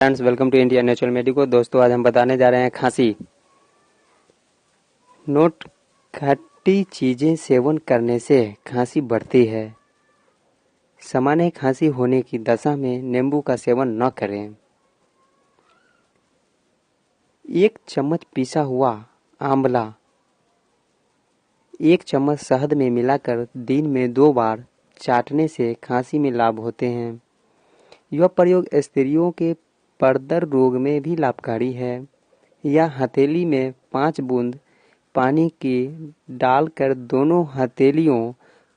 Friends, welcome to India natural medico. दोस्तों, आज हम बताने जा रहे हैं खांसी। नोट: खट्टी चीजें सेवन करने से खांसी बढ़ती है। सामान्य खांसी होने की दशा में नींबू का सेवन न करें। 1 चम्मच पिसा हुआ आंवला 1 चम्मच शहद में मिलाकर दिन में 2 बार चाटने से खांसी में लाभ होते हैं। यह प्रयोग स्त्रियों के परदर रोग में भी लाभकारी है। यह हथेली में 5 बूंद पानी की डालकर दोनों हथेलियों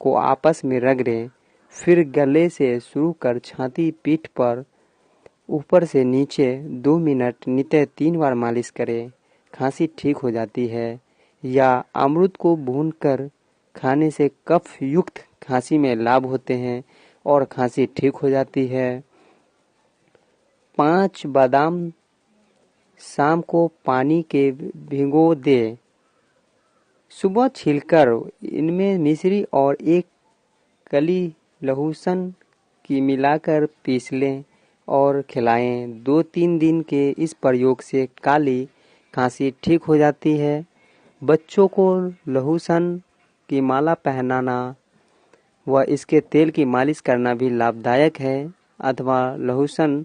को आपस में रगड़ें। फिर गले से शुरू कर छाती पीठ पर ऊपर से नीचे 2 मिनट नित्य 3 बार मालिश करें। खांसी ठीक हो जाती है। या अमरूद को भूनकर खाने से कफ युक्त खांसी में लाभ होते हैं और खांसी ठीक हो जाती है। 5 बादाम शाम को पानी के भिगो दे। सुबह छीलकर इनमें मिश्री और 1 कली लहसुन की मिलाकर पीस लें और खिलाएं। 2-3 दिन के इस प्रयोग से काली खांसी ठीक हो जाती है। बच्चों को लहसुन की माला पहनाना व इसके तेल की मालिश करना भी लाभदायक है। अथवा लहसुन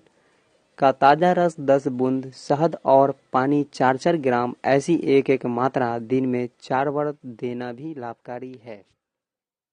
का ताज़ा रस 10 बूंद, शहद और पानी 4-4 ग्राम ऐसी एक मात्रा दिन में 4 बार देना भी लाभकारी है।